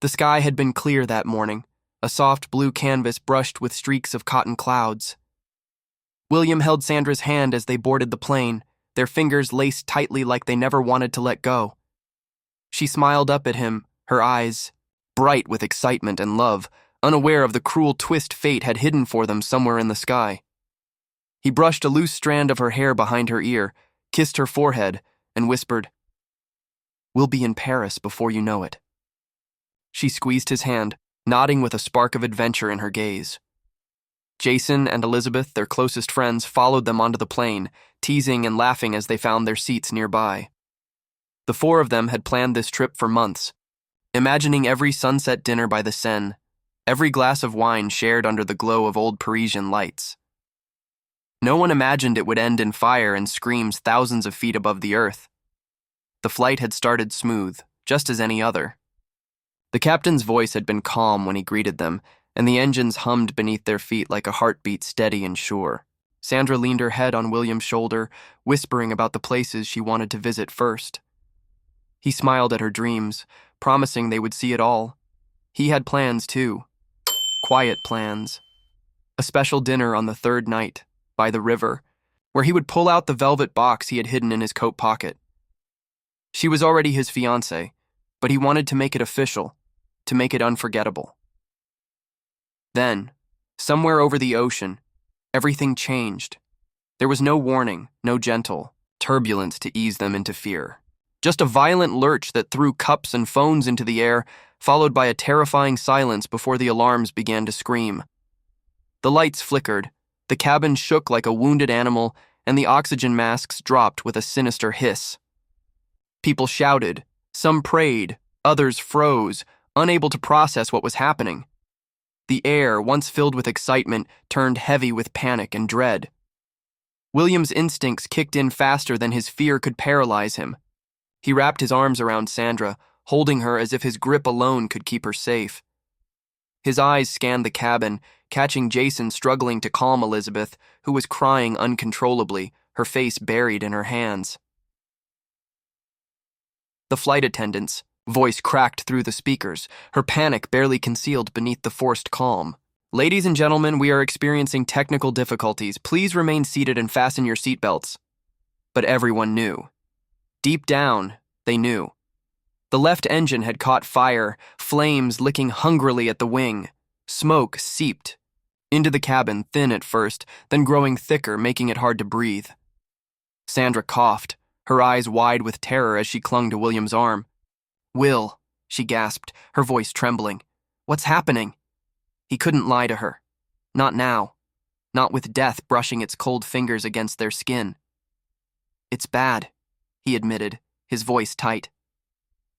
The sky had been clear that morning, a soft blue canvas brushed with streaks of cotton clouds. William held Sandra's hand as they boarded the plane, their fingers laced tightly like they never wanted to let go. She smiled up at him, her eyes bright with excitement and love, unaware of the cruel twist fate had hidden for them somewhere in the sky. He brushed a loose strand of her hair behind her ear, kissed her forehead, and whispered, "We'll be in Paris before you know it." She squeezed his hand, nodding with a spark of adventure in her gaze. Jason and Elizabeth, their closest friends, followed them onto the plane, teasing and laughing as they found their seats nearby. The four of them had planned this trip for months, imagining every sunset dinner by the Seine, every glass of wine shared under the glow of old Parisian lights. No one imagined it would end in fire and screams thousands of feet above the earth. The flight had started smooth, just as any other. The captain's voice had been calm when he greeted them, and the engines hummed beneath their feet like a heartbeat steady and sure. Sandra leaned her head on William's shoulder, whispering about the places she wanted to visit first. He smiled at her dreams, promising they would see it all. He had plans, too. Quiet plans. A special dinner on the third night, by the river, where he would pull out the velvet box he had hidden in his coat pocket. She was already his fiancé, but he wanted to make it official, to make it unforgettable. Then, somewhere over the ocean, everything changed. There was no warning, no gentle turbulence to ease them into fear. Just a violent lurch that threw cups and phones into the air, followed by a terrifying silence before the alarms began to scream. The lights flickered, the cabin shook like a wounded animal, and the oxygen masks dropped with a sinister hiss. People shouted, some prayed, others froze, unable to process what was happening. The air, once filled with excitement, turned heavy with panic and dread. William's instincts kicked in faster than his fear could paralyze him. He wrapped his arms around Sandra, holding her as if his grip alone could keep her safe. His eyes scanned the cabin, catching Jason struggling to calm Elizabeth, who was crying uncontrollably, her face buried in her hands. The flight attendant's voice cracked through the speakers, her panic barely concealed beneath the forced calm. "Ladies and gentlemen, we are experiencing technical difficulties. Please remain seated and fasten your seatbelts." But everyone knew. Deep down, they knew. The left engine had caught fire, flames licking hungrily at the wing. Smoke seeped into the cabin, thin at first, then growing thicker, making it hard to breathe. Sandra coughed, her eyes wide with terror as she clung to William's arm. "Will," she gasped, her voice trembling. "What's happening?" He couldn't lie to her. Not now. Not with death brushing its cold fingers against their skin. "It's bad," he admitted, his voice tight.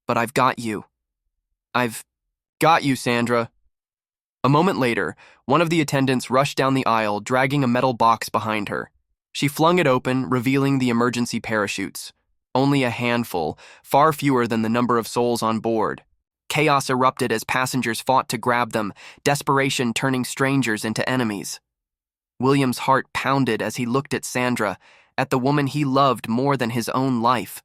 "But I've got you. I've got you, Sandra." A moment later, one of the attendants rushed down the aisle, dragging a metal box behind her. She flung it open, revealing the emergency parachutes. Only a handful, far fewer than the number of souls on board. Chaos erupted as passengers fought to grab them, desperation turning strangers into enemies. William's heart pounded as he looked at Sandra, at the woman he loved more than his own life.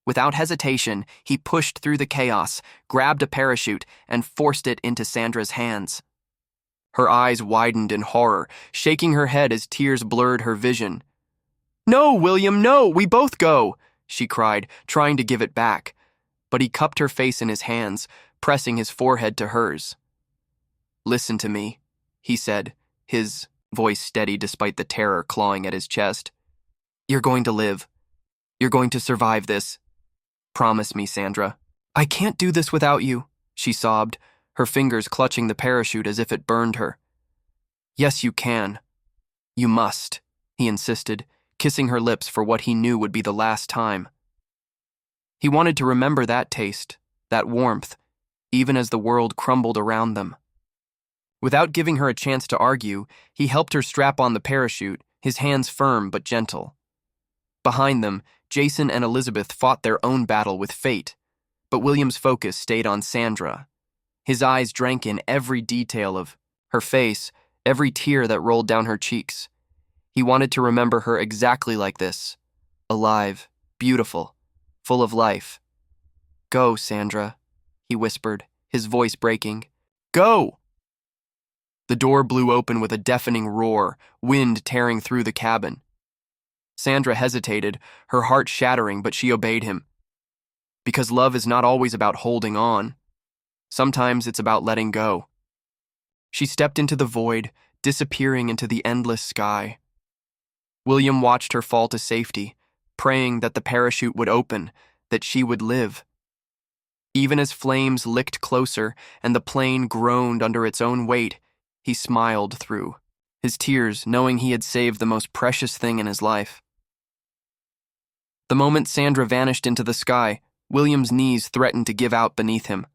Without hesitation, he pushed through the chaos, grabbed a parachute, and forced it into Sandra's hands. Her eyes widened in horror, shaking her head as tears blurred her vision. "No, William, no, we both go," she cried, trying to give it back. But he cupped her face in his hands, pressing his forehead to hers. "Listen to me," he said, his voice steady despite the terror clawing at his chest. "You're going to live. You're going to survive this. Promise me, Sandra." "I can't do this without you," she sobbed, her fingers clutching the parachute as if it burned her. "Yes, you can. You must," he insisted, kissing her lips for what he knew would be the last time. He wanted to remember that taste, that warmth, even as the world crumbled around them. Without giving her a chance to argue, he helped her strap on the parachute, his hands firm but gentle. Behind them, Jason and Elizabeth fought their own battle with fate, but William's focus stayed on Sandra. His eyes drank in every detail of her face, every tear that rolled down her cheeks. He wanted to remember her exactly like this, alive, beautiful, full of life. "Go, Sandra," he whispered, his voice breaking. Go! The door blew open with a deafening roar, wind tearing through the cabin. Sandra hesitated, her heart shattering, but she obeyed him. Because love is not always about holding on. Sometimes it's about letting go. She stepped into the void, disappearing into the endless sky. William watched her fall to safety, praying that the parachute would open, that she would live. Even as flames licked closer and the plane groaned under its own weight, he smiled through his tears, knowing he had saved the most precious thing in his life. The moment Sandra vanished into the sky, William's knees threatened to give out beneath him.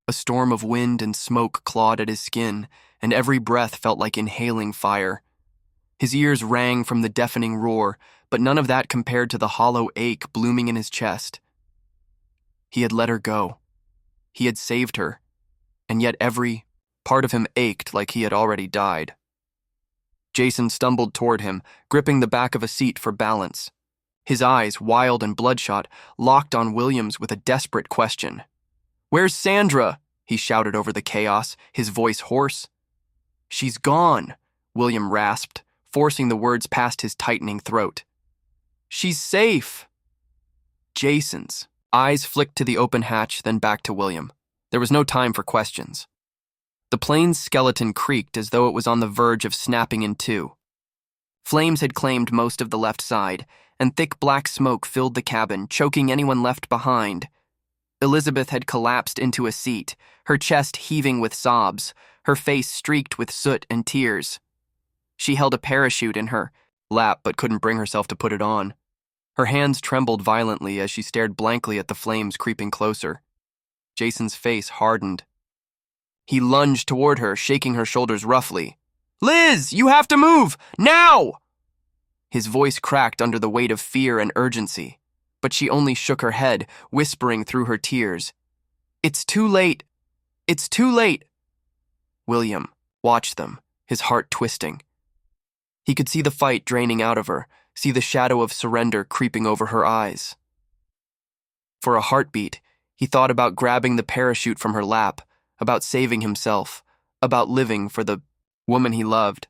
A storm of wind and smoke clawed at his skin, and every breath felt like inhaling fire. His ears rang from the deafening roar, but none of that compared to the hollow ache blooming in his chest. He had let her go. He had saved her, and yet every part of him ached like he had already died. Jason stumbled toward him, gripping the back of a seat for balance. His eyes, wild and bloodshot, locked on William's with a desperate question. "Where's Sandra?" he shouted over the chaos, his voice hoarse. "She's gone," William rasped, forcing the words past his tightening throat. "She's safe." Jason's eyes flicked to the open hatch, then back to William. There was no time for questions. The plane's skeleton creaked as though it was on the verge of snapping in two. Flames had claimed most of the left side, and thick black smoke filled the cabin, choking anyone left behind. Elizabeth had collapsed into a seat, her chest heaving with sobs, her face streaked with soot and tears. She held a parachute in her lap but couldn't bring herself to put it on. Her hands trembled violently as she stared blankly at the flames creeping closer. Jason's face hardened. He lunged toward her, shaking her shoulders roughly. "Liz, you have to move! Now!" His voice cracked under the weight of fear and urgency, but she only shook her head, whispering through her tears. "It's too late. It's too late." William watched them, his heart twisting. He could see the fight draining out of her, see the shadow of surrender creeping over her eyes. For a heartbeat, he thought about grabbing the parachute from her lap, about saving himself, about living for the woman he loved.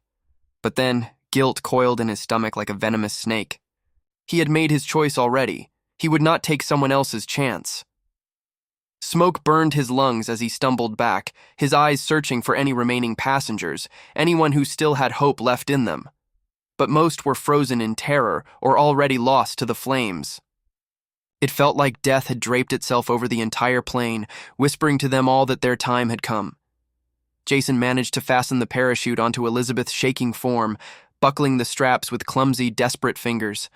But then, guilt coiled in his stomach like a venomous snake. He had made his choice already. He would not take someone else's chance. Smoke burned his lungs as he stumbled back, his eyes searching for any remaining passengers, anyone who still had hope left in them. But most were frozen in terror or already lost to the flames. It felt like death had draped itself over the entire plane, whispering to them all that their time had come. Jason managed to fasten the parachute onto Elizabeth's shaking form, buckling the straps with clumsy, desperate fingers.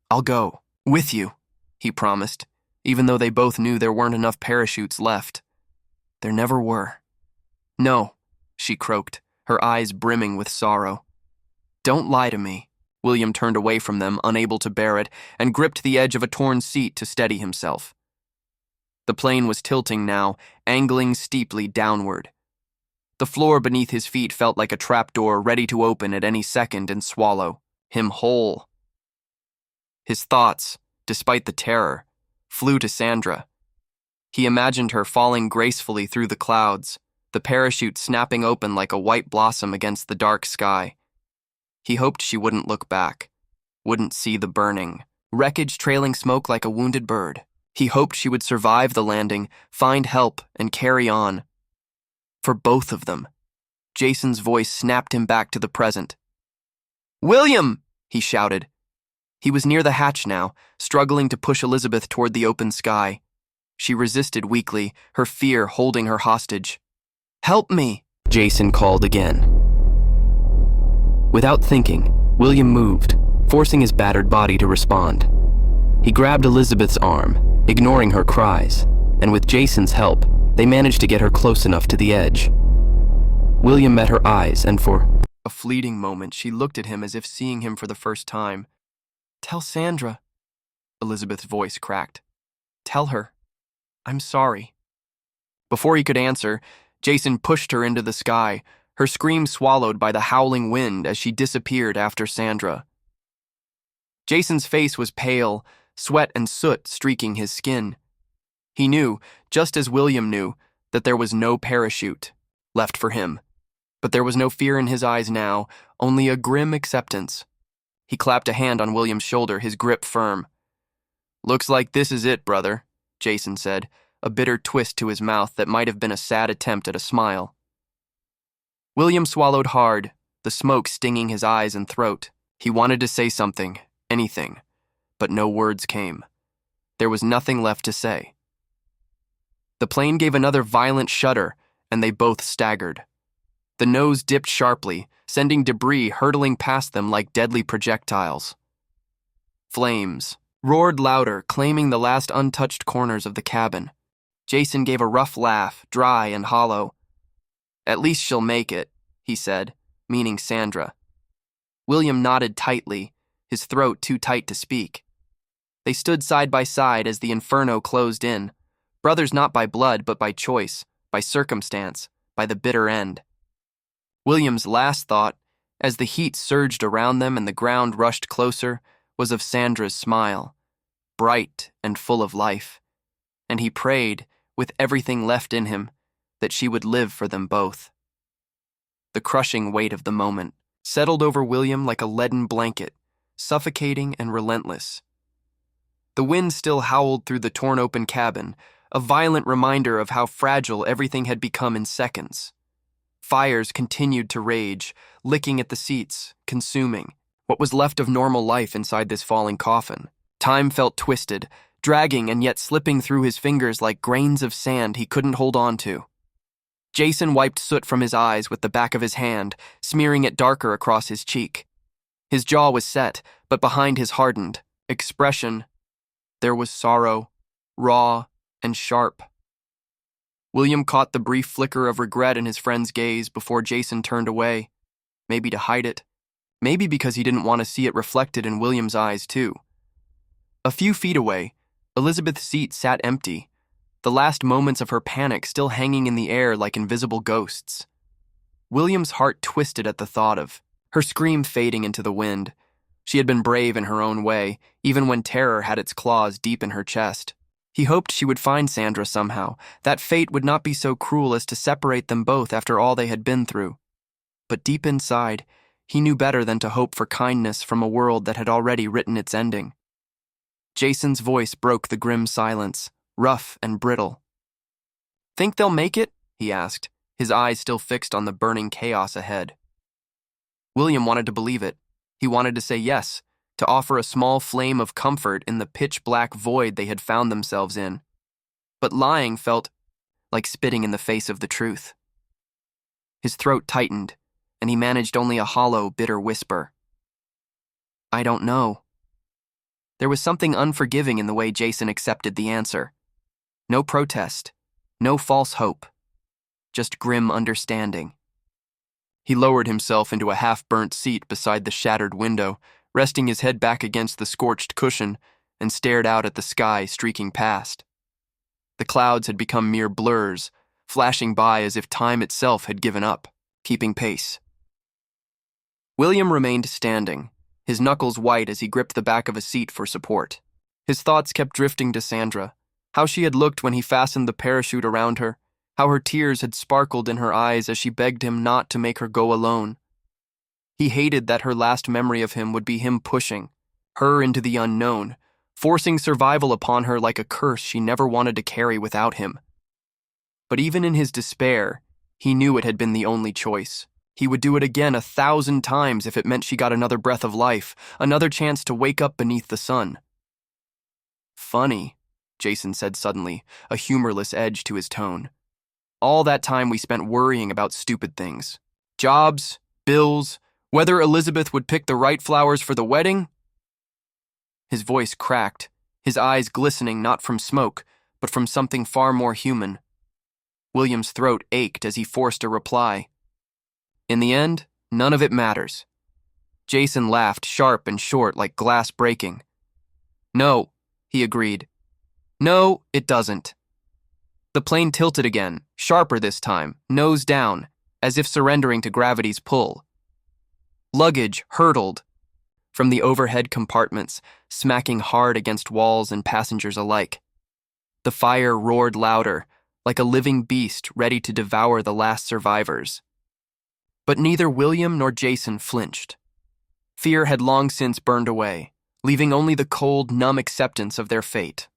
"I'll go. With you," he promised, even though they both knew there weren't enough parachutes left. There never were. "No," she croaked, her eyes brimming with sorrow. "Don't lie to me." William turned away from them, unable to bear it, and gripped the edge of a torn seat to steady himself. The plane was tilting now, angling steeply downward. The floor beneath his feet felt like a trapdoor ready to open at any second and swallow him whole. His thoughts, despite the terror, flew to Sandra. He imagined her falling gracefully through the clouds, the parachute snapping open like a white blossom against the dark sky. He hoped she wouldn't look back, wouldn't see the burning wreckage trailing smoke like a wounded bird. He hoped she would survive the landing, find help, and carry on. For both of them. Jason's voice snapped him back to the present. "William!" he shouted. He was near the hatch now, struggling to push Elizabeth toward the open sky. She resisted weakly, her fear holding her hostage. "Help me!" Jason called again. Without thinking, William moved, forcing his battered body to respond. He grabbed Elizabeth's arm, ignoring her cries, and with Jason's help, they managed to get her close enough to the edge. William met her eyes, and for a fleeting moment, she looked at him as if seeing him for the first time. "Tell Sandra," Elizabeth's voice cracked. "Tell her. I'm sorry." Before he could answer, Jason pushed her into the sky, her scream swallowed by the howling wind as she disappeared after Sandra. Jason's face was pale, sweat and soot streaking his skin. He knew, just as William knew, that there was no parachute left for him. But there was no fear in his eyes now, only a grim acceptance. He clapped a hand on William's shoulder, his grip firm. "Looks like this is it, brother," Jason said, a bitter twist to his mouth that might have been a sad attempt at a smile. William swallowed hard, the smoke stinging his eyes and throat. He wanted to say something, anything, but no words came. There was nothing left to say. The plane gave another violent shudder, and they both staggered. The nose dipped sharply, sending debris hurtling past them like deadly projectiles. Flames roared louder, claiming the last untouched corners of the cabin. Jason gave a rough laugh, dry and hollow. "At least she'll make it," he said, meaning Sandra. William nodded tightly, his throat too tight to speak. They stood side by side as the inferno closed in, brothers not by blood but by choice, by circumstance, by the bitter end. William's last thought, as the heat surged around them and the ground rushed closer, was of Sandra's smile, bright and full of life, and he prayed, with everything left in him, that she would live for them both. The crushing weight of the moment settled over William like a leaden blanket, suffocating and relentless. The wind still howled through the torn-open cabin, a violent reminder of how fragile everything had become in seconds. Fires continued to rage, licking at the seats, consuming what was left of normal life inside this falling coffin. Time felt twisted, dragging and yet slipping through his fingers like grains of sand he couldn't hold on to. Jason wiped soot from his eyes with the back of his hand, smearing it darker across his cheek. His jaw was set, but behind his hardened expression, there was sorrow, raw and sharp. William caught the brief flicker of regret in his friend's gaze before Jason turned away, maybe to hide it, maybe because he didn't want to see it reflected in William's eyes too. A few feet away, Elizabeth's seat sat empty, the last moments of her panic still hanging in the air like invisible ghosts. William's heart twisted at the thought of her scream fading into the wind. She had been brave in her own way, even when terror had its claws deep in her chest. He hoped she would find Sandra somehow, that fate would not be so cruel as to separate them both after all they had been through. But deep inside, he knew better than to hope for kindness from a world that had already written its ending. Jason's voice broke the grim silence, rough and brittle. "Think they'll make it?" he asked, his eyes still fixed on the burning chaos ahead. William wanted to believe it. He wanted to say yes, to offer a small flame of comfort in the pitch-black void they had found themselves in. But lying felt like spitting in the face of the truth. His throat tightened, and he managed only a hollow, bitter whisper. "I don't know." There was something unforgiving in the way Jason accepted the answer. No protest, no false hope, just grim understanding. He lowered himself into a half-burnt seat beside the shattered window, resting his head back against the scorched cushion, and stared out at the sky streaking past. The clouds had become mere blurs, flashing by as if time itself had given up, keeping pace. William remained standing, his knuckles white as he gripped the back of a seat for support. His thoughts kept drifting to Sandra, how she had looked when he fastened the parachute around her, how her tears had sparkled in her eyes as she begged him not to make her go alone. He hated that her last memory of him would be him pushing her into the unknown, forcing survival upon her like a curse she never wanted to carry without him. But even in his despair, he knew it had been the only choice. He would do it again 1,000 times if it meant she got another breath of life, another chance to wake up beneath the sun. "Funny," Jason said suddenly, a humorless edge to his tone. "All that time we spent worrying about stupid things. Jobs, bills, whether Elizabeth would pick the right flowers for the wedding." His voice cracked, his eyes glistening not from smoke, but from something far more human. William's throat ached as he forced a reply. "In the end, none of it matters." Jason laughed, sharp and short like glass breaking. "No," he agreed. "No, it doesn't." The plane tilted again, sharper this time, nose down, as if surrendering to gravity's pull. Luggage hurtled from the overhead compartments, smacking hard against walls and passengers alike. The fire roared louder, like a living beast ready to devour the last survivors. But neither William nor Jason flinched. Fear had long since burned away, leaving only the cold, numb acceptance of their fate.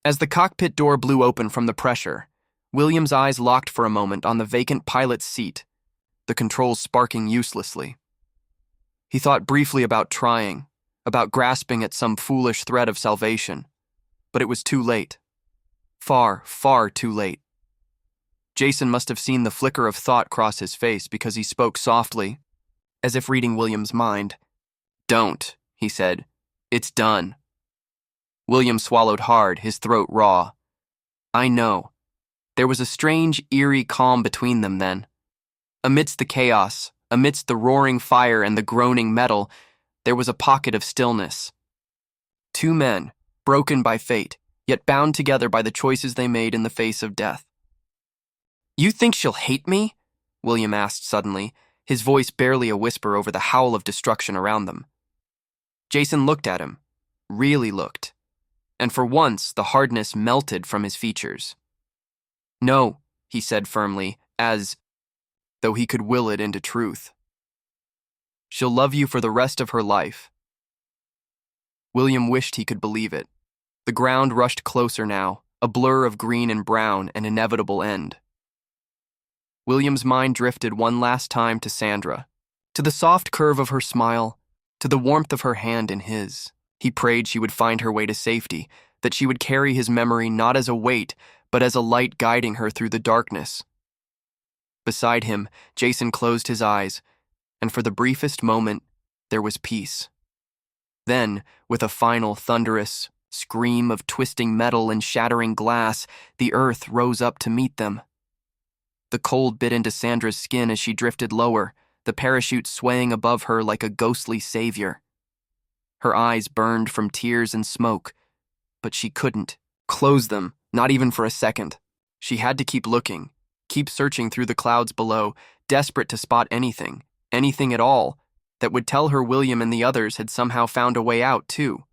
As the cockpit door blew open from the pressure, William's eyes locked for a moment on the vacant pilot's seat, the controls sparking uselessly. He thought briefly about trying, about grasping at some foolish thread of salvation, but it was too late. Far, far too late. Jason must have seen the flicker of thought cross his face because he spoke softly, as if reading William's mind. "Don't," he said. "It's done." William swallowed hard, his throat raw. "I know." There was a strange, eerie calm between them then. Amidst the chaos, amidst the roaring fire and the groaning metal, there was a pocket of stillness. Two men, broken by fate, yet bound together by the choices they made in the face of death. "You think she'll hate me?" William asked suddenly, his voice barely a whisper over the howl of destruction around them. Jason looked at him, really looked, and for once the hardness melted from his features. "No," he said firmly, as though he could will it into truth. "She'll love you for the rest of her life." William wished he could believe it. The ground rushed closer now, a blur of green and brown, an inevitable end. William's mind drifted one last time to Sandra, to the soft curve of her smile, to the warmth of her hand in his. He prayed she would find her way to safety, that she would carry his memory not as a weight, but as a light guiding her through the darkness. Beside him, Jason closed his eyes, and for the briefest moment, there was peace. Then, with a final thunderous scream of twisting metal and shattering glass, the earth rose up to meet them. The cold bit into Sandra's skin as she drifted lower, the parachute swaying above her like a ghostly savior. Her eyes burned from tears and smoke, but she couldn't close them, not even for a second. She had to keep looking, keep searching through the clouds below, desperate to spot anything, anything at all, that would tell her William and the others had somehow found a way out, too.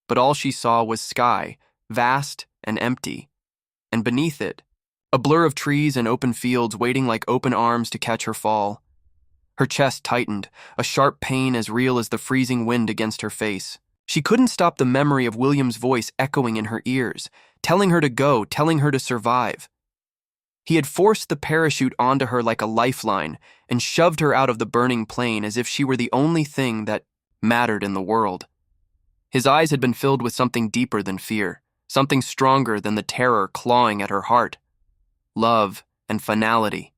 But all she saw was sky, vast and empty, and beneath it, a blur of trees and open fields waiting like open arms to catch her fall. Her chest tightened, a sharp pain as real as the freezing wind against her face. She couldn't stop the memory of William's voice echoing in her ears, telling her to go, telling her to survive. He had forced the parachute onto her like a lifeline and shoved her out of the burning plane as if she were the only thing that mattered in the world. His eyes had been filled with something deeper than fear, something stronger than the terror clawing at her heart. Love and finality.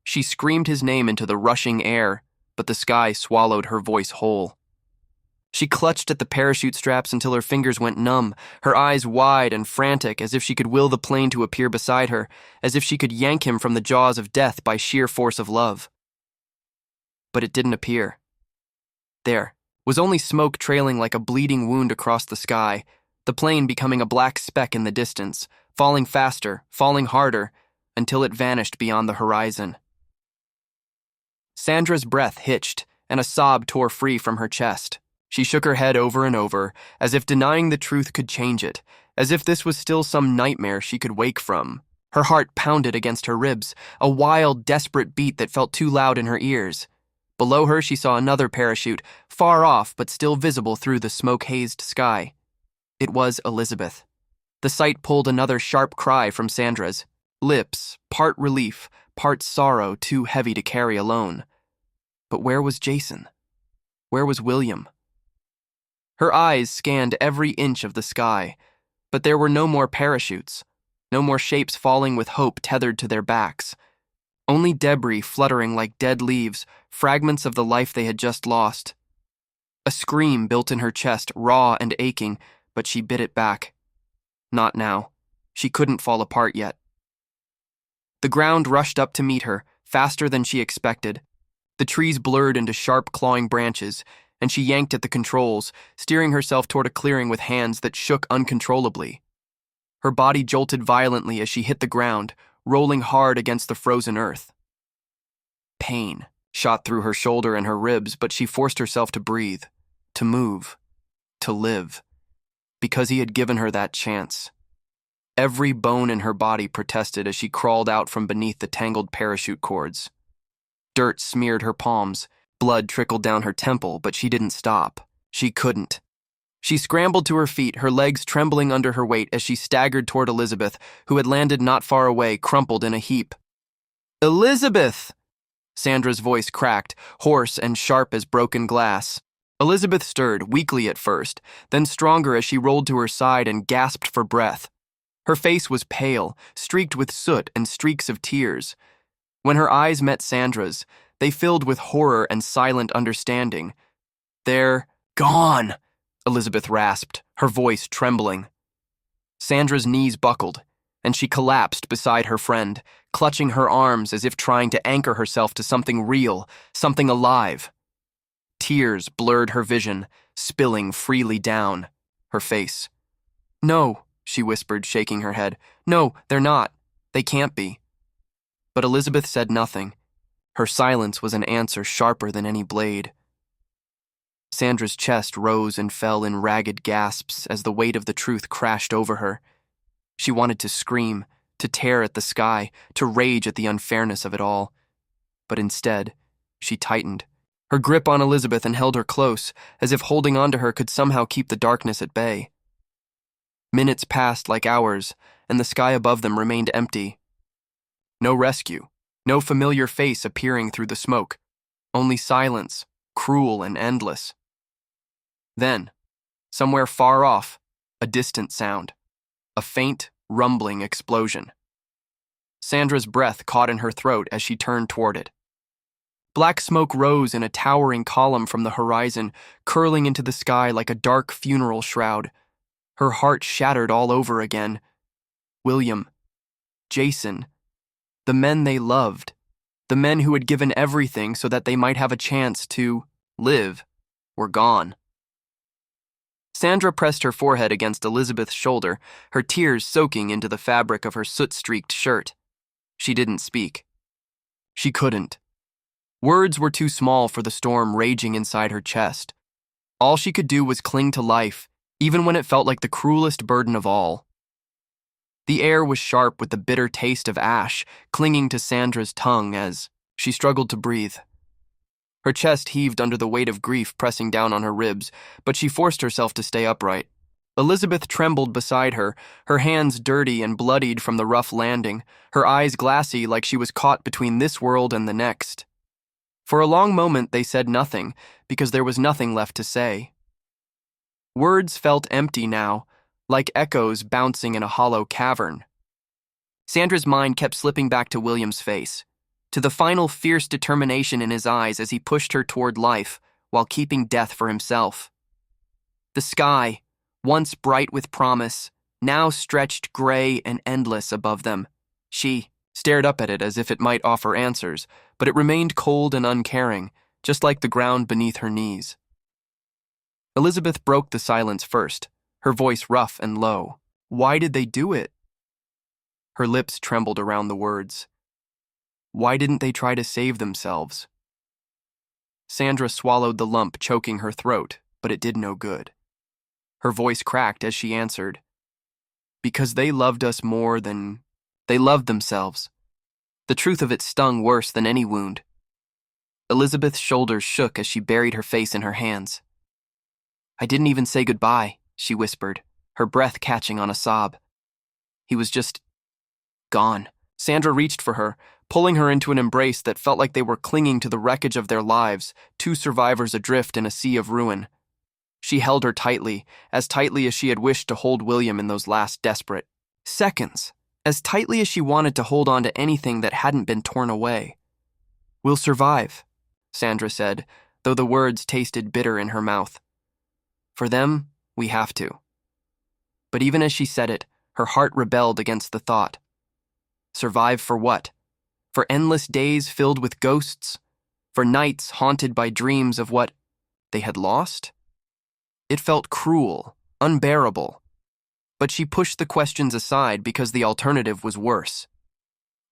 She screamed his name into the rushing air, but the sky swallowed her voice whole. She clutched at the parachute straps until her fingers went numb, her eyes wide and frantic, as if she could will the plane to appear beside her, as if she could yank him from the jaws of death by sheer force of love. But it didn't appear. There was only smoke trailing like a bleeding wound across the sky, the plane becoming a black speck in the distance, falling faster, falling harder, until it vanished beyond the horizon. Sandra's breath hitched, and a sob tore free from her chest. She shook her head over and over, as if denying the truth could change it, as if this was still some nightmare she could wake from. Her heart pounded against her ribs, a wild, desperate beat that felt too loud in her ears. Below her she saw another parachute, far off but still visible through the smoke-hazed sky. It was Elizabeth. The sight pulled another sharp cry from Sandra's lips, part relief, part sorrow too heavy to carry alone. But where was Jason? Where was William? Her eyes scanned every inch of the sky, but there were no more parachutes, no more shapes falling with hope tethered to their backs. Only debris fluttering like dead leaves, fragments of the life they had just lost. A scream built in her chest, raw and aching, but she bit it back. Not now. She couldn't fall apart yet. The ground rushed up to meet her, faster than she expected. The trees blurred into sharp, clawing branches, and she yanked at the controls, steering herself toward a clearing with hands that shook uncontrollably. Her body jolted violently as she hit the ground, rolling hard against the frozen earth. Pain shot through her shoulder and her ribs, but she forced herself to breathe, to move, to live, because he had given her that chance. Every bone in her body protested as she crawled out from beneath the tangled parachute cords. Dirt smeared her palms, blood trickled down her temple, but she didn't stop. She couldn't. She scrambled to her feet, her legs trembling under her weight as she staggered toward Elizabeth, who had landed not far away, crumpled in a heap. "Elizabeth!" Sandra's voice cracked, hoarse and sharp as broken glass. Elizabeth stirred, weakly at first, then stronger as she rolled to her side and gasped for breath. Her face was pale, streaked with soot and streaks of tears. When her eyes met Sandra's, they filled with horror and silent understanding. "They're gone," Elizabeth rasped, her voice trembling. Sandra's knees buckled, and she collapsed beside her friend, clutching her arms as if trying to anchor herself to something real, something alive. Tears blurred her vision, spilling freely down her face. "No," she whispered, shaking her head. "No, they're not. They can't be." But Elizabeth said nothing. Her silence was an answer sharper than any blade. Sandra's chest rose and fell in ragged gasps as the weight of the truth crashed over her. She wanted to scream, to tear at the sky, to rage at the unfairness of it all. But instead, she tightened, her grip on Elizabeth, and held her close, as if holding on to her could somehow keep the darkness at bay. Minutes passed like hours, and the sky above them remained empty. No rescue, no familiar face appearing through the smoke, only silence, cruel and endless. Then, somewhere far off, a distant sound, a faint, rumbling explosion. Sandra's breath caught in her throat as she turned toward it. Black smoke rose in a towering column from the horizon, curling into the sky like a dark funeral shroud. Her heart shattered all over again. William, Jason, the men they loved, the men who had given everything so that they might have a chance to live, were gone. Sandra pressed her forehead against Elizabeth's shoulder, her tears soaking into the fabric of her soot-streaked shirt. She didn't speak. She couldn't. Words were too small for the storm raging inside her chest. All she could do was cling to life, even when it felt like the cruelest burden of all. The air was sharp with the bitter taste of ash clinging to Sandra's tongue as she struggled to breathe. Her chest heaved under the weight of grief pressing down on her ribs, but she forced herself to stay upright. Elizabeth trembled beside her, her hands dirty and bloodied from the rough landing, her eyes glassy like she was caught between this world and the next. For a long moment they said nothing, because there was nothing left to say. Words felt empty now, like echoes bouncing in a hollow cavern. Sandra's mind kept slipping back to William's face, to the final fierce determination in his eyes as he pushed her toward life while keeping death for himself. The sky, once bright with promise, now stretched gray and endless above them. She stared up at it as if it might offer answers, but it remained cold and uncaring, just like the ground beneath her knees. Elizabeth broke the silence first, her voice rough and low. "Why did they do it?" Her lips trembled around the words. Why didn't they try to save themselves? Sandra swallowed the lump choking her throat, but it did no good. Her voice cracked as she answered, "Because they loved us more than they loved themselves." The truth of it stung worse than any wound. Elizabeth's shoulders shook as she buried her face in her hands. "I didn't even say goodbye," she whispered, her breath catching on a sob. "He was just gone." Sandra reached for her, pulling her into an embrace that felt like they were clinging to the wreckage of their lives, two survivors adrift in a sea of ruin. She held her tightly as she had wished to hold William in those last desperate seconds, as tightly as she wanted to hold on to anything that hadn't been torn away. "We'll survive," Sandra said, though the words tasted bitter in her mouth. "For them, we have to." But even as she said it, her heart rebelled against the thought. Survive for what? For endless days filled with ghosts? For nights haunted by dreams of what they had lost? It felt cruel, unbearable. But she pushed the questions aside because the alternative was worse.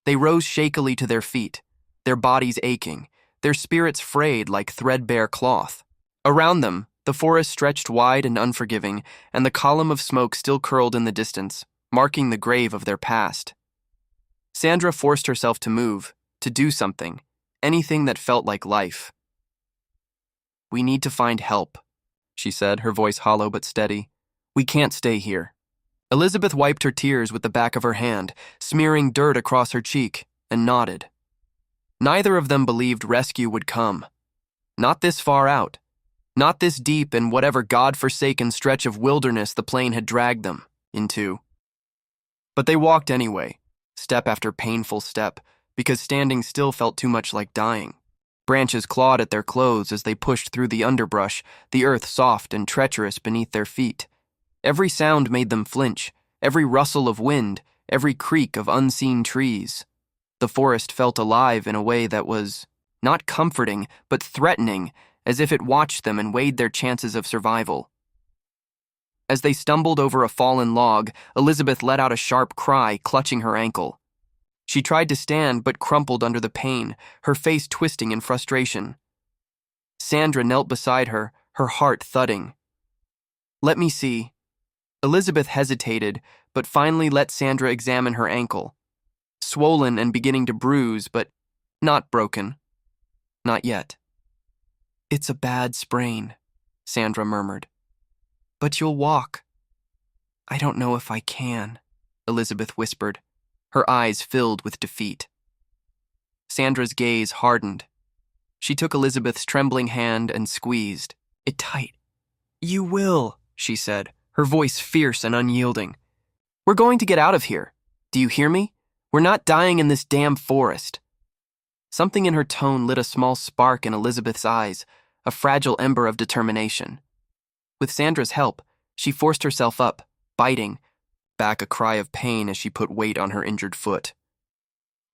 They rose shakily to their feet, their bodies aching, their spirits frayed like threadbare cloth. Around them, the forest stretched wide and unforgiving, and the column of smoke still curled in the distance, marking the grave of their past. Sandra forced herself to move, to do something, anything that felt like life. "We need to find help," she said, her voice hollow but steady. "We can't stay here." Elizabeth wiped her tears with the back of her hand, smearing dirt across her cheek, and nodded. Neither of them believed rescue would come. Not this far out. Not this deep in whatever God-forsaken stretch of wilderness the plane had dragged them into. But they walked anyway, step after painful step, because standing still felt too much like dying. Branches clawed at their clothes as they pushed through the underbrush, the earth soft and treacherous beneath their feet. Every sound made them flinch, every rustle of wind, every creak of unseen trees. The forest felt alive in a way that was not comforting, but threatening, as if it watched them and weighed their chances of survival. As they stumbled over a fallen log, Elizabeth let out a sharp cry, clutching her ankle. She tried to stand but crumpled under the pain, her face twisting in frustration. Sandra knelt beside her, her heart thudding. "Let me see." Elizabeth hesitated, but finally let Sandra examine her ankle. Swollen and beginning to bruise, but not broken. Not yet. "It's a bad sprain," Sandra murmured. "But you'll walk." "I don't know if I can," Elizabeth whispered, her eyes filled with defeat. Sandra's gaze hardened. She took Elizabeth's trembling hand and squeezed it tight. "You will," she said, her voice fierce and unyielding. "We're going to get out of here. Do you hear me? We're not dying in this damn forest." Something in her tone lit a small spark in Elizabeth's eyes, a fragile ember of determination. With Sandra's help, she forced herself up, biting, back a cry of pain as she put weight on her injured foot.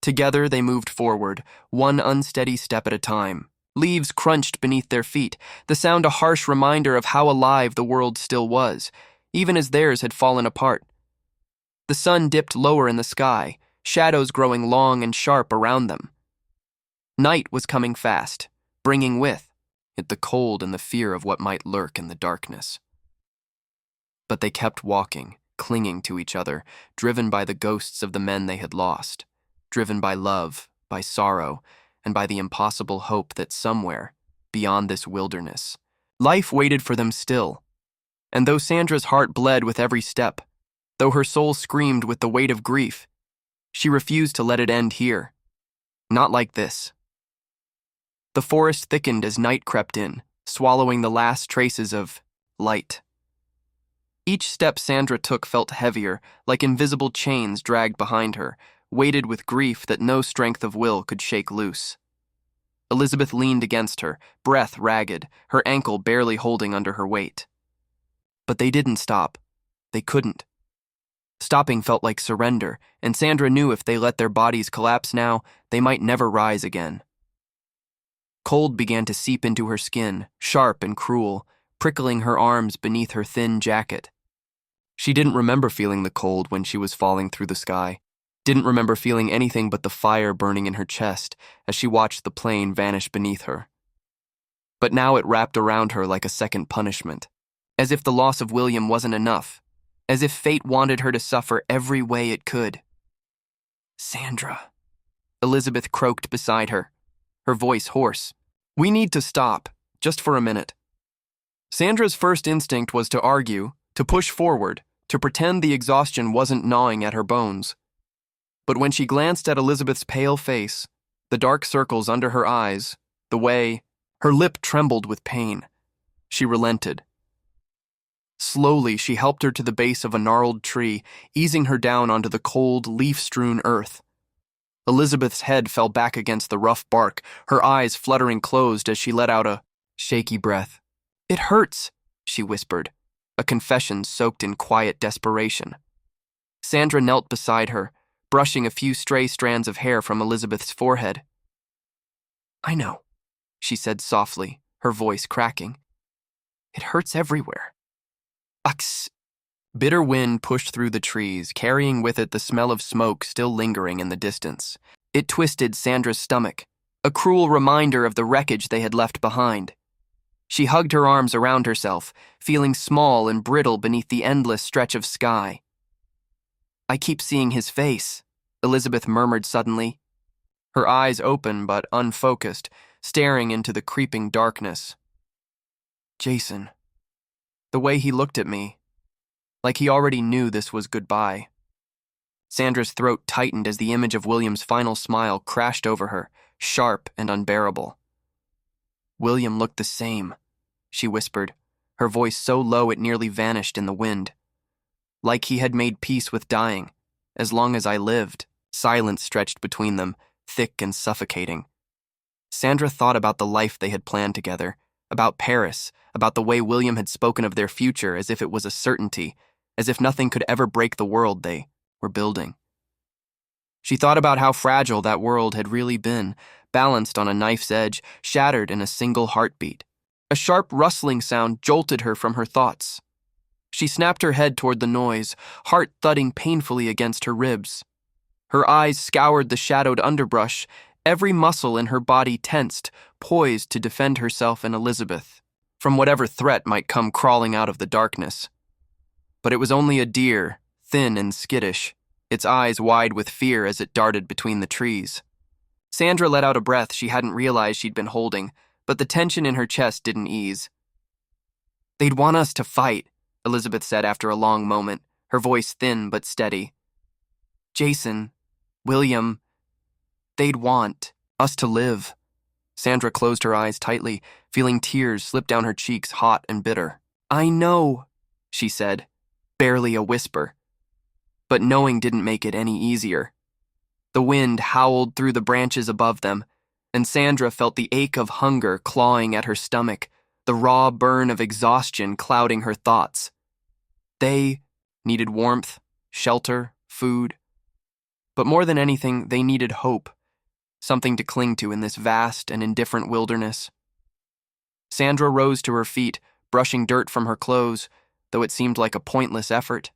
Together they moved forward, one unsteady step at a time. Leaves crunched beneath their feet, the sound a harsh reminder of how alive the world still was, even as theirs had fallen apart. The sun dipped lower in the sky, shadows growing long and sharp around them. Night was coming fast, bringing with it the cold and the fear of what might lurk in the darkness. But they kept walking, clinging to each other, driven by the ghosts of the men they had lost, driven by love, by sorrow, and by the impossible hope that somewhere, beyond this wilderness, life waited for them still. And though Sandra's heart bled with every step, though her soul screamed with the weight of grief, she refused to let it end here. Not like this. The forest thickened as night crept in, swallowing the last traces of light. Each step Sandra took felt heavier, like invisible chains dragged behind her, weighted with grief that no strength of will could shake loose. Elizabeth leaned against her, breath ragged, her ankle barely holding under her weight. But they didn't stop. They couldn't. Stopping felt like surrender, and Sandra knew if they let their bodies collapse now, they might never rise again. Cold began to seep into her skin, sharp and cruel, prickling her arms beneath her thin jacket. She didn't remember feeling the cold when she was falling through the sky, didn't remember feeling anything but the fire burning in her chest as she watched the plane vanish beneath her. But now it wrapped around her like a second punishment, as if the loss of William wasn't enough, as if fate wanted her to suffer every way it could. "Sandra," Elizabeth croaked beside her, her voice hoarse. "We need to stop, just for a minute." Sandra's first instinct was to argue, to push forward, to pretend the exhaustion wasn't gnawing at her bones. But when she glanced at Elizabeth's pale face, the dark circles under her eyes, the way her lip trembled with pain, she relented. Slowly, she helped her to the base of a gnarled tree, easing her down onto the cold, leaf-strewn earth. Elizabeth's head fell back against the rough bark, her eyes fluttering closed as she let out a shaky breath. "It hurts," she whispered, a confession soaked in quiet desperation. Sandra knelt beside her, brushing a few stray strands of hair from Elizabeth's forehead. "I know," she said softly, her voice cracking. "It hurts everywhere." Ux! Bitter wind pushed through the trees, carrying with it the smell of smoke still lingering in the distance. It twisted Sandra's stomach, a cruel reminder of the wreckage they had left behind. She hugged her arms around herself, feeling small and brittle beneath the endless stretch of sky. I keep seeing his face, Elizabeth murmured suddenly, her eyes open but unfocused, staring into the creeping darkness. Jason. The way he looked at me, like he already knew this was goodbye. Sandra's throat tightened as the image of William's final smile crashed over her, sharp and unbearable. William looked the same, she whispered, her voice so low it nearly vanished in the wind. Like he had made peace with dying, as long as I lived. Silence stretched between them, thick and suffocating. Sandra thought about the life they had planned together, about Paris, about the way William had spoken of their future as if it was a certainty, as if nothing could ever break the world they were building. She thought about how fragile that world had really been, balanced on a knife's edge, shattered in a single heartbeat. A sharp rustling sound jolted her from her thoughts. She snapped her head toward the noise, heart thudding painfully against her ribs. Her eyes scoured the shadowed underbrush, every muscle in her body tensed, poised to defend herself and Elizabeth from whatever threat might come crawling out of the darkness. But it was only a deer, thin and skittish, its eyes wide with fear as it darted between the trees. Sandra let out a breath she hadn't realized she'd been holding, but the tension in her chest didn't ease. They'd want us to fight, Elizabeth said after a long moment, her voice thin but steady. Jason, William, they'd want us to live. Sandra closed her eyes tightly, feeling tears slip down her cheeks hot and bitter. I know, she said, barely a whisper. But knowing didn't make it any easier. The wind howled through the branches above them, and Sandra felt the ache of hunger clawing at her stomach, the raw burn of exhaustion clouding her thoughts. They needed warmth, shelter, food. But more than anything, they needed hope, something to cling to in this vast and indifferent wilderness. Sandra rose to her feet, brushing dirt from her clothes, though it seemed like a pointless effort.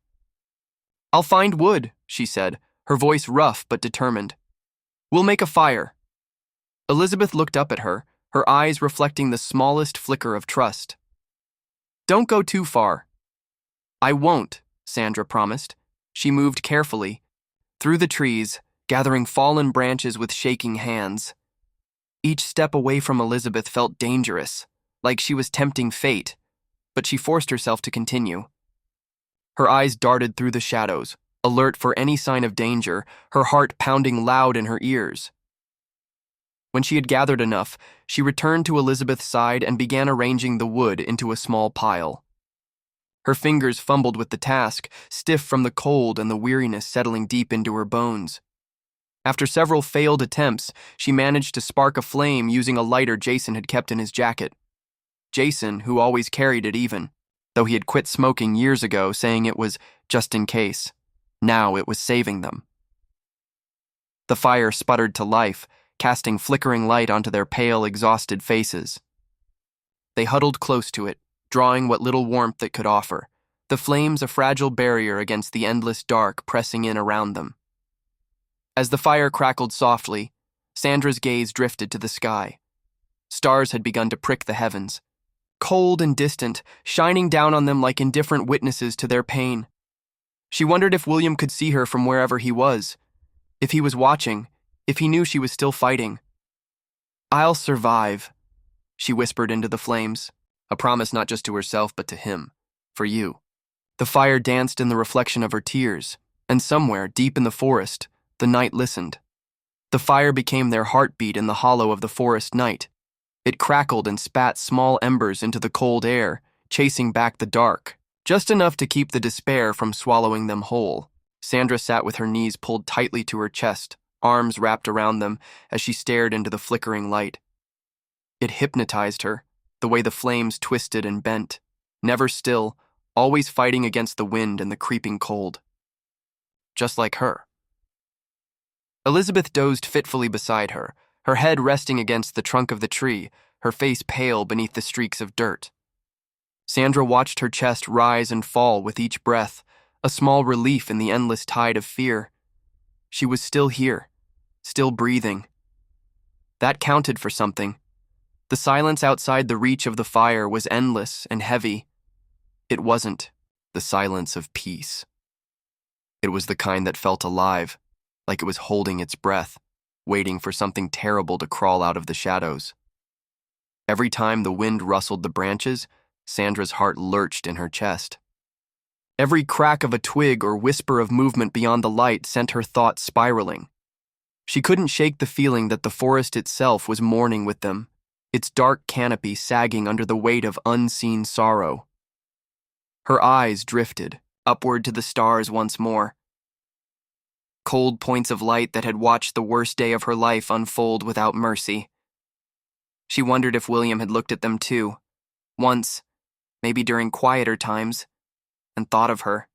I'll find wood, she said, her voice rough but determined. We'll make a fire. Elizabeth looked up at her, her eyes reflecting the smallest flicker of trust. Don't go too far. I won't, Sandra promised. She moved carefully, through the trees, gathering fallen branches with shaking hands. Each step away from Elizabeth felt dangerous, like she was tempting fate, but she forced herself to continue. Her eyes darted through the shadows, alert for any sign of danger, her heart pounding loud in her ears. When she had gathered enough, she returned to Elizabeth's side and began arranging the wood into a small pile. Her fingers fumbled with the task, stiff from the cold and the weariness settling deep into her bones. After several failed attempts, she managed to spark a flame using a lighter Jason had kept in his jacket. Jason, who always carried it even, though he had quit smoking years ago, saying it was just in case. Now it was saving them. The fire sputtered to life, casting flickering light onto their pale, exhausted faces. They huddled close to it, drawing what little warmth it could offer, the flames a fragile barrier against the endless dark pressing in around them. As the fire crackled softly, Sandra's gaze drifted to the sky. Stars had begun to prick the heavens, cold and distant, shining down on them like indifferent witnesses to their pain. She wondered if William could see her from wherever he was, if he was watching, if he knew she was still fighting. I'll survive, she whispered into the flames, a promise not just to herself but to him, for you. The fire danced in the reflection of her tears, and somewhere, deep in the forest, the night listened. The fire became their heartbeat in the hollow of the forest night. It crackled and spat small embers into the cold air, chasing back the dark, just enough to keep the despair from swallowing them whole. Sandra sat with her knees pulled tightly to her chest, arms wrapped around them as she stared into the flickering light. It hypnotized her, the way the flames twisted and bent, never still, always fighting against the wind and the creeping cold. Just like her. Elizabeth dozed fitfully beside her, her head resting against the trunk of the tree, her face pale beneath the streaks of dirt. Sandra watched her chest rise and fall with each breath, a small relief in the endless tide of fear. She was still here, still breathing. That counted for something. The silence outside the reach of the fire was endless and heavy. It wasn't the silence of peace. It was the kind that felt alive, like it was holding its breath, waiting for something terrible to crawl out of the shadows. Every time the wind rustled the branches, Sandra's heart lurched in her chest. Every crack of a twig or whisper of movement beyond the light sent her thoughts spiraling. She couldn't shake the feeling that the forest itself was mourning with them, its dark canopy sagging under the weight of unseen sorrow. Her eyes drifted upward to the stars once more. Cold points of light that had watched the worst day of her life unfold without mercy. She wondered if William had looked at them too, once, maybe during quieter times, and thought of her.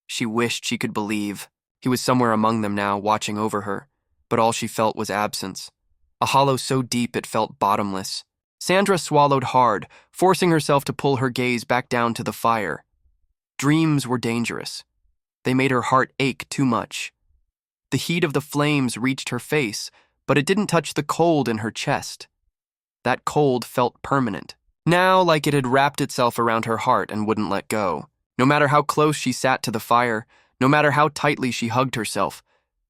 She wished she could believe. He was somewhere among them now, watching over her, but all she felt was absence, a hollow so deep it felt bottomless. Sandra swallowed hard, forcing herself to pull her gaze back down to the fire. Dreams were dangerous. They made her heart ache too much. The heat of the flames reached her face, but it didn't touch the cold in her chest. That cold felt permanent, now like it had wrapped itself around her heart and wouldn't let go. No matter how close she sat to the fire, no matter how tightly she hugged herself,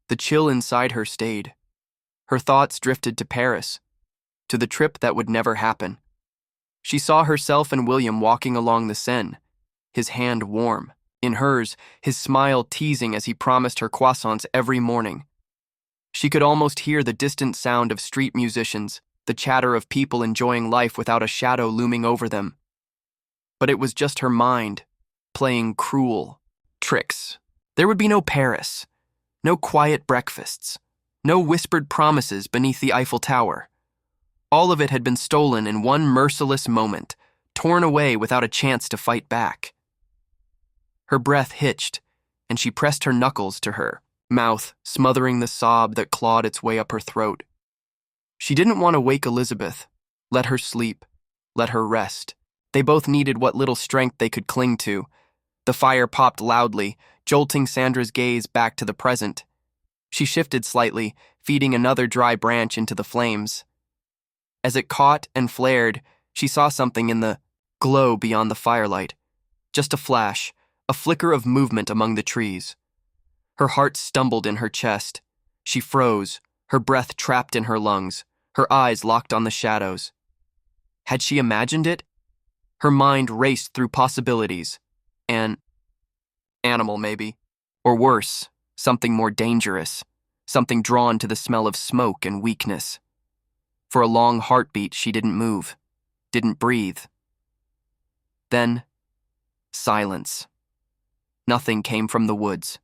the chill inside her stayed. Her thoughts drifted to Paris, to the trip that would never happen. She saw herself and William walking along the Seine, his hand warm. In hers, his smile teasing as he promised her croissants every morning. She could almost hear the distant sound of street musicians, the chatter of people enjoying life without a shadow looming over them. But it was just her mind, playing cruel tricks. There would be no Paris, no quiet breakfasts, no whispered promises beneath the Eiffel Tower. All of it had been stolen in one merciless moment, torn away without a chance to fight back. Her breath hitched, and she pressed her knuckles to her mouth, smothering the sob that clawed its way up her throat. She didn't want to wake Elizabeth. Let her sleep. Let her rest. They both needed what little strength they could cling to. The fire popped loudly, jolting Sandra's gaze back to the present. She shifted slightly, feeding another dry branch into the flames. As it caught and flared, she saw something in the glow beyond the firelight. Just a flash, a flicker of movement among the trees. Her heart stumbled in her chest. She froze, her breath trapped in her lungs, her eyes locked on the shadows. Had she imagined it? Her mind raced through possibilities. An animal, maybe. Or worse, something more dangerous. Something drawn to the smell of smoke and weakness. For a long heartbeat, she didn't move, didn't breathe. Then, silence. Nothing came from the woods.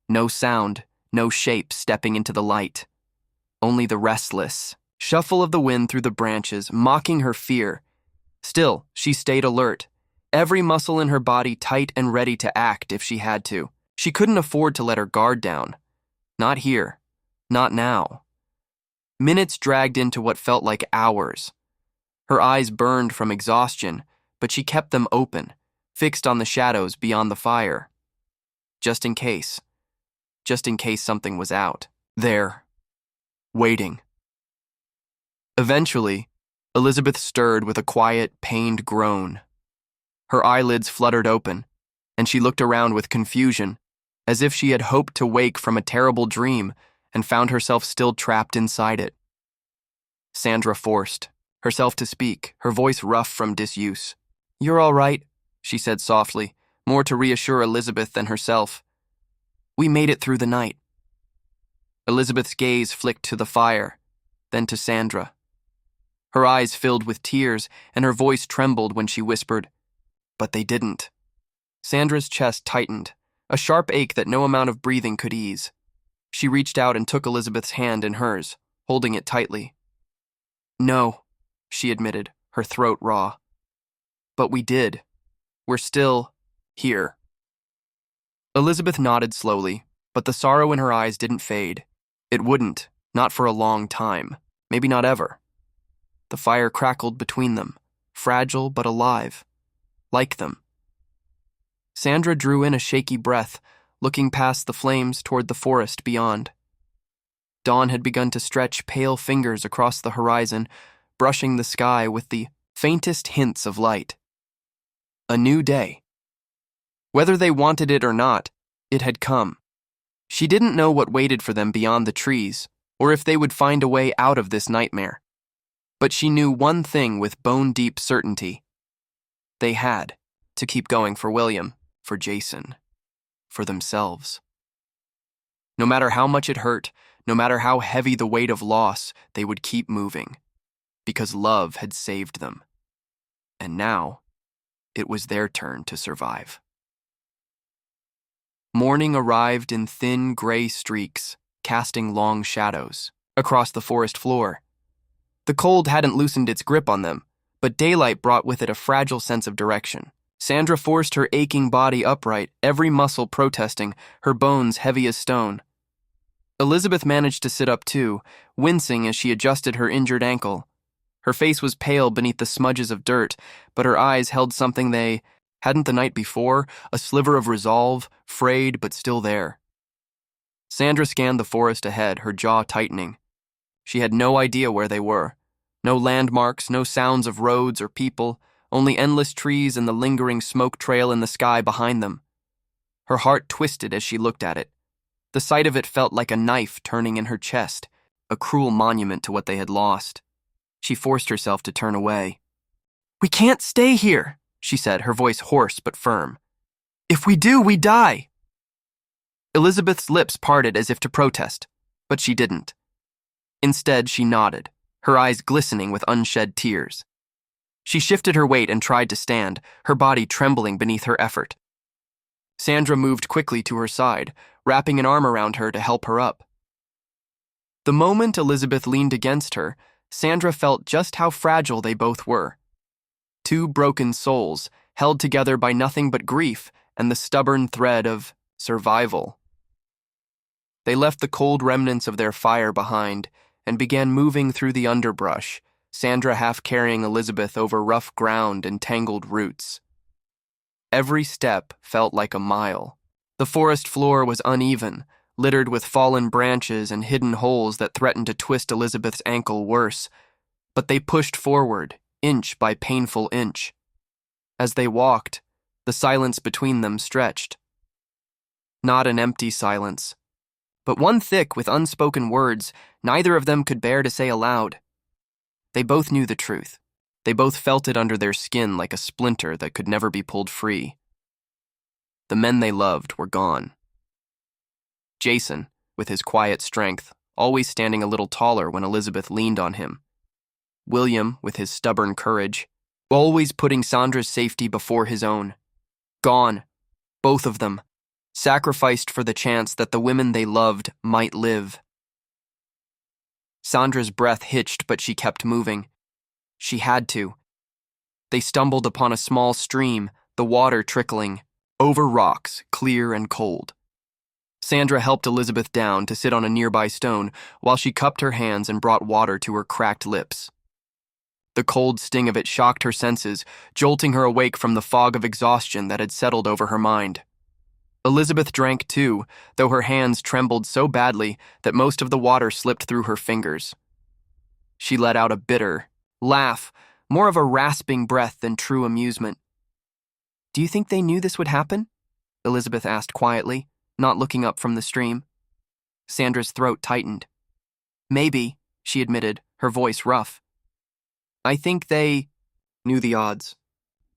No sound, no shape stepping into the light. Only the restless shuffle of the wind through the branches, mocking her fear. Still, she stayed alert, every muscle in her body tight and ready to act if she had to. She couldn't afford to let her guard down. Not here. Not now. Minutes dragged into what felt like hours. Her eyes burned from exhaustion, but she kept them open, fixed on the shadows beyond the fire. Just in case something was out there, waiting. Eventually, Elizabeth stirred with a quiet, pained groan. Her eyelids fluttered open, and she looked around with confusion, as if she had hoped to wake from a terrible dream and found herself still trapped inside it. Sandra forced herself to speak, her voice rough from disuse. "You're all right," she said softly, more to reassure Elizabeth than herself. "We made it through the night." Elizabeth's gaze flicked to the fire, then to Sandra. Her eyes filled with tears, and her voice trembled when she whispered, "But they didn't." Sandra's chest tightened, a sharp ache that no amount of breathing could ease. She reached out and took Elizabeth's hand in hers, holding it tightly. "No," she admitted, her throat raw. "But we did. We're still here." Elizabeth nodded slowly, but the sorrow in her eyes didn't fade. It wouldn't, not for a long time, maybe not ever. The fire crackled between them, fragile but alive, like them. Sandra drew in a shaky breath, looking past the flames toward the forest beyond. Dawn had begun to stretch pale fingers across the horizon, brushing the sky with the faintest hints of light. A new day. Whether they wanted it or not, It had come. She didn't know what waited for them beyond the trees, or if they would find a way out of this nightmare. But she knew one thing with bone-deep certainty. They had to keep going for William, for Jason, for themselves. No matter how much it hurt, no matter how heavy the weight of loss, they would keep moving, because love had saved them. And now, it was their turn to survive. Morning arrived in thin gray streaks, casting long shadows across the forest floor. The cold hadn't loosened its grip on them, but daylight brought with it a fragile sense of direction. Sandra forced her aching body upright, every muscle protesting, her bones heavy as stone. Elizabeth managed to sit up too, wincing as she adjusted her injured ankle. Her face was pale beneath the smudges of dirt, but her eyes held something they hadn't the night before, a sliver of resolve, frayed but still there. Sandra scanned the forest ahead, her jaw tightening. She had no idea where they were. No landmarks, no sounds of roads or people, only endless trees and the lingering smoke trail in the sky behind them. Her heart twisted as she looked at it. The sight of it felt like a knife turning in her chest, a cruel monument to what they had lost. She forced herself to turn away. "We can't stay here," she said, her voice hoarse but firm. "If we do, we die." Elizabeth's lips parted as if to protest, but she didn't. Instead, she nodded, her eyes glistening with unshed tears. She shifted her weight and tried to stand, her body trembling beneath her effort. Sandra moved quickly to her side, wrapping an arm around her to help her up. The moment Elizabeth leaned against her, Sandra felt just how fragile they both were. Two broken souls, held together by nothing but grief and the stubborn thread of survival. They left the cold remnants of their fire behind and began moving through the underbrush, Sandra half carrying Elizabeth over rough ground and tangled roots. Every step felt like a mile. The forest floor was uneven, littered with fallen branches and hidden holes that threatened to twist Elizabeth's ankle worse, but they pushed forward, inch by painful inch. As they walked, the silence between them stretched. Not an empty silence, but one thick with unspoken words neither of them could bear to say aloud. They both knew the truth. They both felt it under their skin like a splinter that could never be pulled free. The men they loved were gone. Jason, with his quiet strength, always standing a little taller when Elizabeth leaned on him. William, with his stubborn courage, always putting Sandra's safety before his own. Gone, both of them, sacrificed for the chance that the women they loved might live. Sandra's breath hitched, but she kept moving. She had to. They stumbled upon a small stream, the water trickling, over rocks, clear and cold. Sandra helped Elizabeth down to sit on a nearby stone while she cupped her hands and brought water to her cracked lips. The cold sting of it shocked her senses, jolting her awake from the fog of exhaustion that had settled over her mind. Elizabeth drank too, though her hands trembled so badly that most of the water slipped through her fingers. She let out a bitter laugh, more of a rasping breath than true amusement. "Do you think they knew this would happen?" Elizabeth asked quietly, not looking up from the stream. Sandra's throat tightened. "Maybe," she admitted, her voice rough. "I think they knew the odds.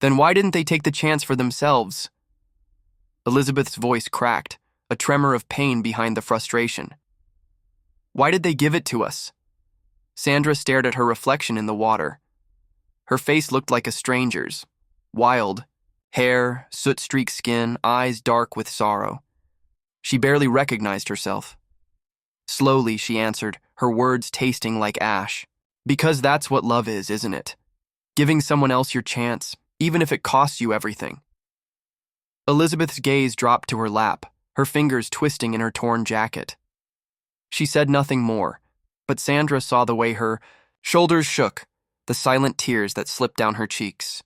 Then why didn't they take the chance for themselves?" Elizabeth's voice cracked, a tremor of pain behind the frustration. "Why did they give it to us?" Sandra stared at her reflection in the water. Her face looked like a stranger's, wild, hair, soot-streaked skin, eyes dark with sorrow. She barely recognized herself. Slowly, she answered, her words tasting like ash. "Because that's what love is, isn't it? Giving someone else your chance, even if it costs you everything." Elizabeth's gaze dropped to her lap, her fingers twisting in her torn jacket. She said nothing more, but Sandra saw the way her shoulders shook, the silent tears that slipped down her cheeks.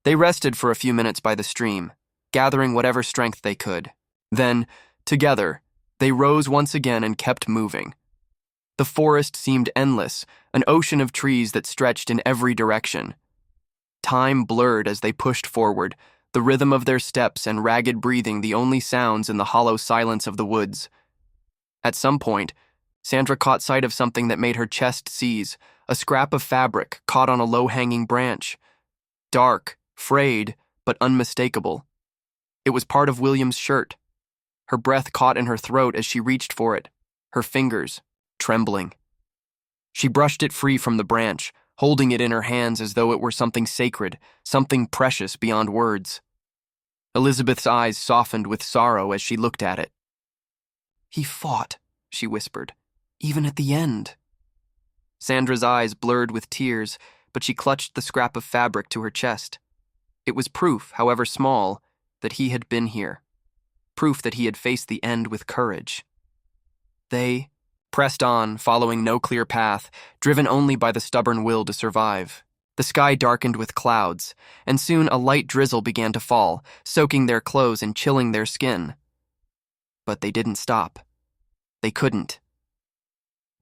They rested for a few minutes by the stream, gathering whatever strength they could. Then, together, they rose once again and kept moving. The forest seemed endless, an ocean of trees that stretched in every direction. Time blurred as they pushed forward, the rhythm of their steps and ragged breathing the only sounds in the hollow silence of the woods. At some point, Sandra caught sight of something that made her chest seize, a scrap of fabric caught on a low-hanging branch. Dark, frayed, but unmistakable. It was part of William's shirt. Her breath caught in her throat as she reached for it, her fingers trembling. She brushed it free from the branch, holding it in her hands as though it were something sacred, something precious beyond words. Elizabeth's eyes softened with sorrow as she looked at it. "He fought," she whispered, "even at the end." Sandra's eyes blurred with tears, but she clutched the scrap of fabric to her chest. It was proof, however small, that he had been here. Proof that he had faced the end with courage. They pressed on, following no clear path, driven only by the stubborn will to survive. The sky darkened with clouds, and soon a light drizzle began to fall, soaking their clothes and chilling their skin. But they didn't stop. They couldn't.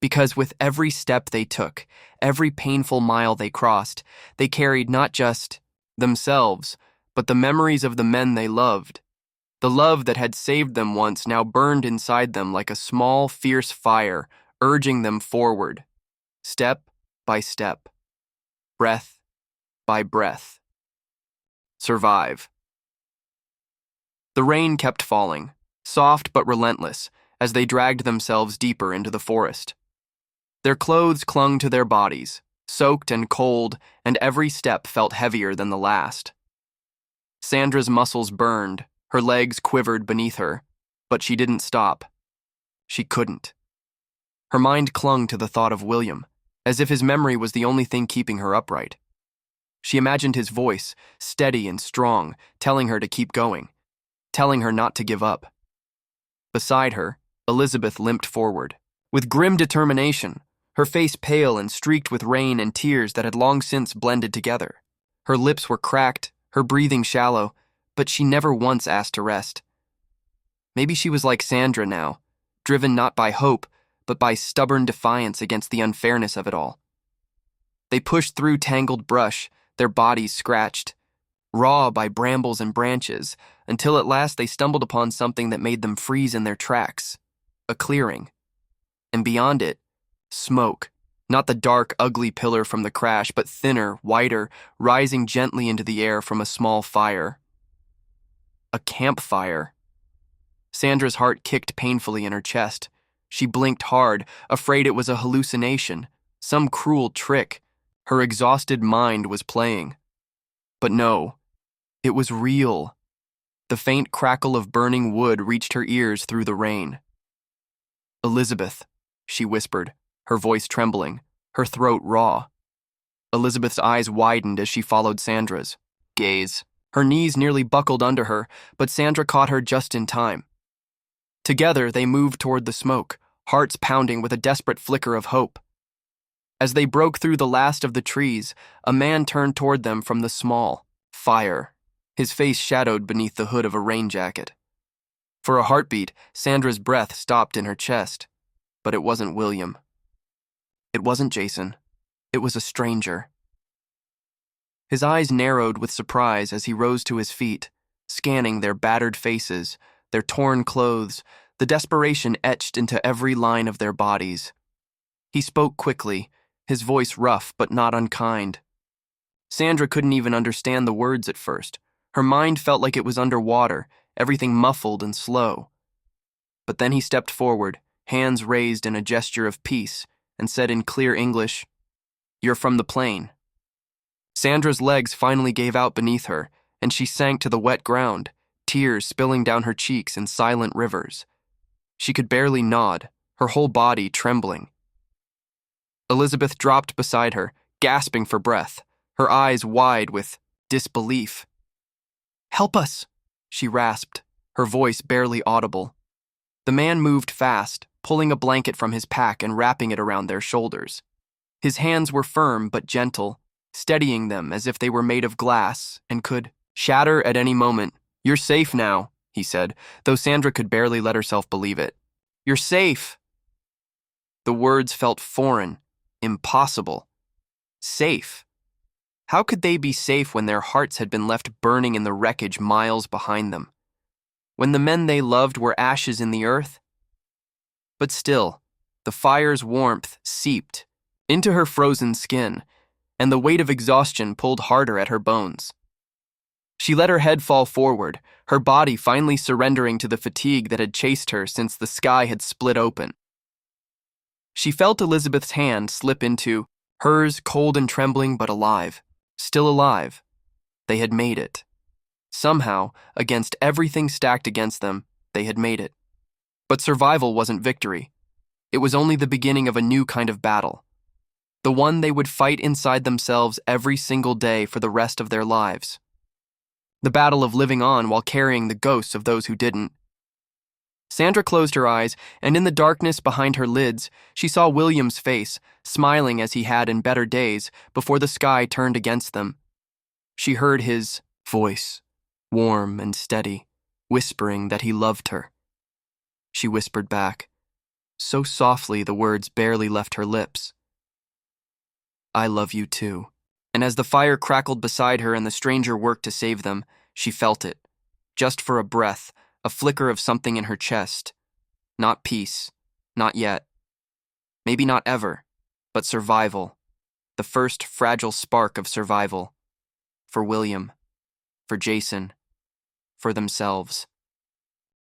Because with every step they took, every painful mile they crossed, they carried not just themselves, but the memories of the men they loved. The love that had saved them once now burned inside them like a small, fierce fire, urging them forward, step by step, breath by breath. Survive. The rain kept falling, soft but relentless, as they dragged themselves deeper into the forest. Their clothes clung to their bodies, soaked and cold, and every step felt heavier than the last. Sandra's muscles burned, her legs quivered beneath her, but she didn't stop. She couldn't. Her mind clung to the thought of William, as if his memory was the only thing keeping her upright. She imagined his voice, steady and strong, telling her to keep going, telling her not to give up. Beside her, Elizabeth limped forward, with grim determination, her face pale and streaked with rain and tears that had long since blended together. Her lips were cracked, her breathing shallow, but she never once asked to rest. Maybe she was like Sandra now, driven not by hope, but by stubborn defiance against the unfairness of it all. They pushed through tangled brush, their bodies scratched, raw by brambles and branches, until at last they stumbled upon something that made them freeze in their tracks, a clearing. And beyond it, smoke, not the dark, ugly pillar from the crash, but thinner, whiter, rising gently into the air from a small fire. A campfire. Sandra's heart kicked painfully in her chest. She blinked hard, afraid it was a hallucination, some cruel trick her exhausted mind was playing. But no, it was real. The faint crackle of burning wood reached her ears through the rain. "Elizabeth," she whispered, her voice trembling, her throat raw. Elizabeth's eyes widened as she followed Sandra's gaze. Her knees nearly buckled under her, but Sandra caught her just in time. Together, they moved toward the smoke, hearts pounding with a desperate flicker of hope. As they broke through the last of the trees, a man turned toward them from the small fire, his face shadowed beneath the hood of a rain jacket. For a heartbeat, Sandra's breath stopped in her chest, but it wasn't William. It wasn't Jason. It was a stranger. His eyes narrowed with surprise as he rose to his feet, scanning their battered faces, their torn clothes, the desperation etched into every line of their bodies. He spoke quickly, his voice rough but not unkind. Sandra couldn't even understand the words at first. Her mind felt like it was underwater, everything muffled and slow. But then he stepped forward, hands raised in a gesture of peace, and said in clear English, "You're from the plane." Sandra's legs finally gave out beneath her, and she sank to the wet ground, tears spilling down her cheeks in silent rivers. She could barely nod, her whole body trembling. Elizabeth dropped beside her, gasping for breath, her eyes wide with disbelief. "Help us," she rasped, her voice barely audible. The man moved fast, pulling a blanket from his pack and wrapping it around their shoulders. His hands were firm but gentle, steadying them as if they were made of glass and could shatter at any moment. "You're safe now," he said, though Sandra could barely let herself believe it. "You're safe." The words felt foreign, impossible. Safe. How could they be safe when their hearts had been left burning in the wreckage miles behind them? When the men they loved were ashes in the earth? But still, the fire's warmth seeped into her frozen skin, and the weight of exhaustion pulled harder at her bones. She let her head fall forward, her body finally surrendering to the fatigue that had chased her since the sky had split open. She felt Elizabeth's hand slip into hers, cold and trembling but alive. Still alive. They had made it. Somehow, against everything stacked against them, they had made it. But survival wasn't victory. It was only the beginning of a new kind of battle. The one they would fight inside themselves every single day for the rest of their lives. The battle of living on while carrying the ghosts of those who didn't. Sandra closed her eyes, and in the darkness behind her lids, she saw William's face, smiling as he had in better days before the sky turned against them. She heard his voice, warm and steady, whispering that he loved her. She whispered back, so softly the words barely left her lips. I love you too. And as the fire crackled beside her and the stranger worked to save them, she felt it. Just for a breath, a flicker of something in her chest. Not peace, not yet. Maybe not ever, but survival. The first fragile spark of survival. For William, for Jason, for themselves.